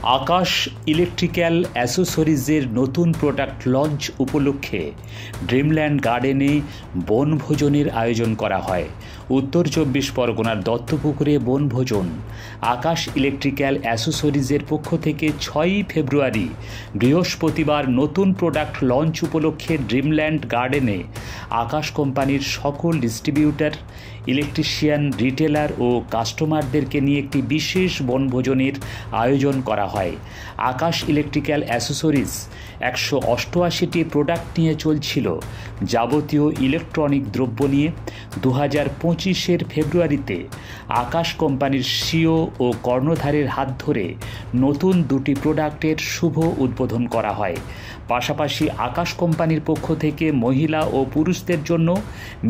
আকাশ electrical অ্যাসেসরিজের নতুন product launch উপলক্ষে Dreamland গার্ডেনে বনভোজনের আয়োজন করা হয়। উত্তর 24 পরগনার দত্তপুকুরে বনভোজন আকাশ ইলেকট্রিক্যাল অ্যাসেসরিজের পক্ষ থেকে 6ই ফেব্রুয়ারি বৃহস্পতিবার নতুন প্রোডাক্ট লঞ্চ উপলক্ষে ড্রিমল্যান্ড গার্ডেনে আকাশ কোম্পানির সকল ডিস্ট্রিবিউটর, ইলেকট্রিশিয়ান, রিটেলার ও কাস্টমারদেরকে নিয়ে একটি বিশেষ বনভোজনের আয়োজন করা হয়। আকাশ ইলেকট্রিক্যাল অ্যাসেসরিজ 188টি প্রোডাক্ট নিয়ে চলছিল যাবতীয় ইলেকট্রনিক দ্রব্য নিয়ে। 2025-এর ফেব্রুয়ারিতে আকাশ কোম্পানির সিও ও কর্ণধারের হাত ধরে নতুন 2টি প্রোডাক্টের শুভ উদ্বোধন করা হয়। পাশাপাশি আকাশ কোম্পানির পক্ষ থেকে মহিলা ও পুরুষদের জন্য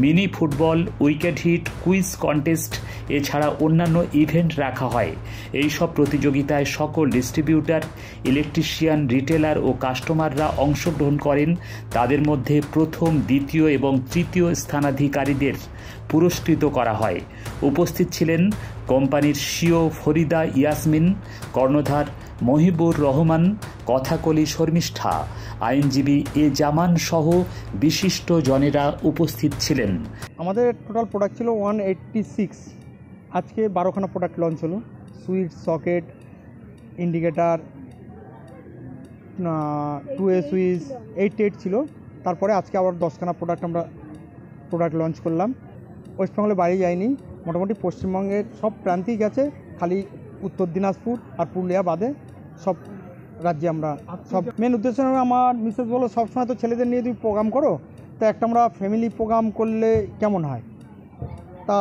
mini football, wicket hit, quiz contest এছাড়া অন্যান্য ইভেন্ট রাখা হয়। এই সব প্রতিযোগিতায় সকল ডিস্ট্রিবিউটর, ইলেকট্রিশিয়ান, রিটেলার ও কাস্টমাররা অংশগ্রহণ করেন। তাদের মধ্যে প্রথম, দ্বিতীয় এবং তৃতীয় স্থানাধিকারীদের পুরস্কৃত করা হয়। উপস্থিত ছিলেন কোম্পানির সিও ফরিদা ইয়াসমিন, কর্ণধার মহিবুর রহমান, কথাকলি শর্মিষ্ঠা, আইনজীবী এ জামান সহ বিশিষ্ট জনেরা উপস্থিত ছিলেন। আমাদের টোটাল প্রোডাক্ট ছিল 186। আজকে 12খানা প্রোডাক্ট লঞ্চ হলো। Switch, socket, indicator, 2A switch, 8 ছিল। তারপরে আজকে আবার 10খানা প্রোডাক্ট লঞ্চ করলাম। ওয়েস্টবেঙ্গলে বাইরে যায়নি, মোটামুটি পশ্চিমবঙ্গের সব প্রান্তেই গেছে, খালি উত্তর দিনাজপুর আর পুরুলিয়া বাদে সব রাজ্যে আমরা সব। মেন উদ্দেশ্য আমার মিসেস বলো, সবসময় তো ছেলেদের নিয়ে তুমি প্রোগ্রাম করো, তো একটা আমরা ফ্যামিলি প্রোগ্রাম করলে কেমন হয়। তা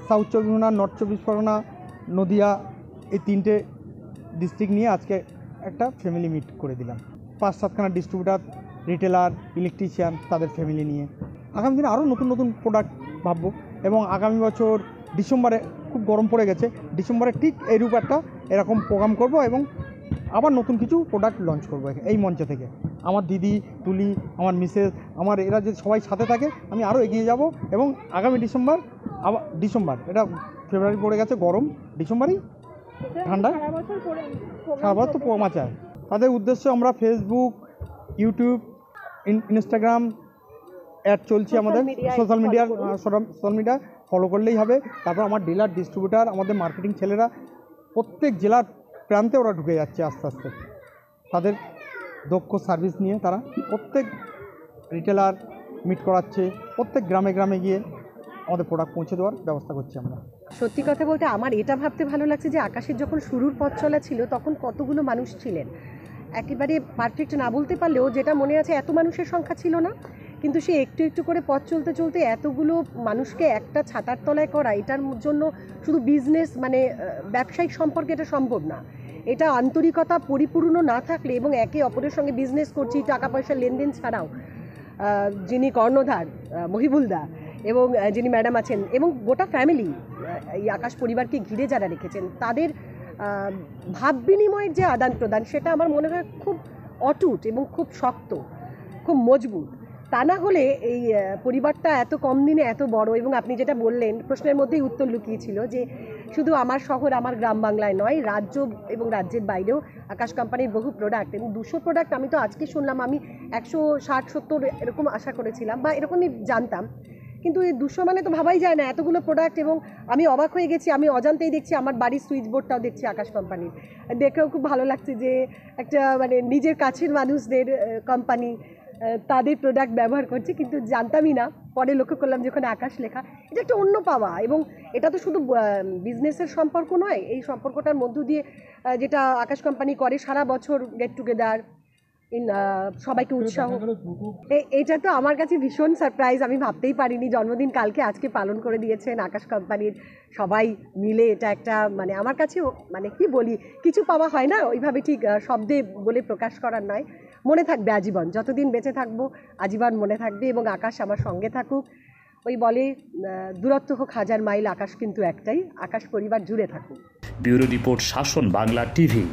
সাউথ 24 পরগনা, নর্থ 24 পরগনা, নদিয়া, এই 3টে ডিস্ট্রিক্ট নিয়ে আজকে একটা ফ্যামিলি মিট করে দিলাম। 5-7খানা ডিস্ট্রিবিউটার, রিটেলার, ইলেকট্রিশিয়ান, তাদের ফ্যামিলি নিয়ে আগামী দিনে আরও নতুন নতুন প্রোডাক্ট ভাববো। এবং আগামী বছর ডিসেম্বরে, খুব গরম পড়ে গেছে, ডিসেম্বরে ঠিক এইরূপ একটা এরকম প্রোগ্রাম করব এবং আবার নতুন কিছু প্রোডাক্ট লঞ্চ করবো এই মঞ্চ থেকে। আমার দিদি, তুলি, আমার মিসেস, আমার এরা যদি সবাই সাথে থাকে আমি আরও এগিয়ে যাব। এবং আগামী ডিসেম্বর, এটা ফেব্রুয়ারি পড়ে গেছে, গরম, ডিসেম্বরই ঠান্ডা, সারা বছর তো প্রোগ্রাম চায়। তাদের উদ্দেশ্য আমরা ফেসবুক, ইউটিউব, ইনস্টাগ্রাম অ্যাড চলছে আমাদের, সোশ্যাল মিডিয়া ফলো করলেই হবে। তারপর আমার ডিলার, ডিস্ট্রিবিউটার, আমাদের মার্কেটিং ছেলেরা প্রত্যেক জেলার প্রান্তে ওরা ঢুকে যাচ্ছে আস্তে আস্তে। তাদের দক্ষ সার্ভিস নিয়ে তারা প্রত্যেক রিটেলার মিট করাচ্ছে, প্রত্যেক গ্রামে গ্রামে গিয়ে আমাদের প্রোডাক্ট পৌঁছে দেওয়ার ব্যবস্থা করছি আমরা। সত্যি কথা বলতে আমার এটা ভাবতে ভালো লাগছে যে আকাশের যখন শুরুর পথ চলা ছিল তখন কতগুলো মানুষ ছিলেন। একেবারে পারফেক্ট না বলতে পারলেও যেটা মনে আছে, এত মানুষের সংখ্যা ছিল না, কিন্তু সে একটু একটু করে পথ চলতে চলতে এতগুলো মানুষকে একটা ছাতার তলায় করা, এটার জন্য শুধু বিজনেস মানে ব্যবসায়িক সম্পর্কে এটা সম্ভব না। এটা আন্তরিকতা পরিপূর্ণ না থাকলে এবং একে অপরের সঙ্গে বিজনেস করছি টাকা পয়সা লেনদেন ছাড়াও, যিনি কর্ণধার মহিবুলদা এবং যিনি ম্যাডাম আছেন এবং গোটা ফ্যামিলি এই আকাশ পরিবারকে ঘিরে যারা রেখেছেন, তাদের ভাব বিনিময়ের যে আদান প্রদান, সেটা আমার মনে হয় খুব অটুট এবং খুব শক্ত, খুব মজবুত। তা না হলে এই পরিবারটা এত কম দিনে এত বড়। এবং আপনি যেটা বললেন, প্রশ্নের মধ্যেই উত্তর লুকিয়েছিল যে শুধু আমার শহর, আমার গ্রাম বাংলায় নয়, রাজ্য এবং রাজ্যের বাইরেও আকাশ কোম্পানির বহু প্রোডাক্ট, এবং 200 প্রোডাক্ট আমি তো আজকে শুনলাম। আমি 160-70 এরকম আশা করেছিলাম বা এরকমই জানতাম, কিন্তু এই 200 মানে তো ভাবাই যায় না, এতগুলো প্রোডাক্ট। এবং আমি অবাক হয়ে গেছি, আমি অজান্তেই দেখছি আমার বাড়ির সুইচ বোর্ডটাও দেখছি আকাশ কোম্পানির। দেখেও খুব ভালো লাগছে যে একটা মানে নিজের কাছের মানুষদের কোম্পানি তাদের প্রোডাক্ট ব্যবহার করছে, কিন্তু জানতামই না। পরে লক্ষ্য করলাম যখন আকাশ লেখা, এটা একটা অন্য পাওয়া। এবং এটা তো শুধু বিজনেসের সম্পর্ক নয়, এই সম্পর্কটার মধ্য দিয়ে যেটা আকাশ কোম্পানি করে সারা বছর গেট টুগেদার, সবাইকে উৎসাহ, এটা তো আমার কাছে ভীষণ সারপ্রাইজ। আমি ভাবতেই পারিনি জন্মদিন কালকে আজকে পালন করে দিয়েছেন আকাশ কোম্পানির সবাই মিলে। এটা একটা মানে আমার কাছেও মানে কি বলি, কিছু পাওয়া হয় না ওইভাবে, ঠিক শব্দে বলে প্রকাশ করার নয়। মনে থাকবে আজীবন, যতদিন বেঁচে থাকবো আজীবন মনে থাকবে। এবং আকাশ আমার সঙ্গে থাকুক। ওই বলে দূরত্ব হোক 1000 মাইল, আকাশ কিন্তু একটাই, আকাশ পরিবার জুড়ে থাকুক। ব্যুরো রিপোর্ট, শাসন বাংলা টিভি।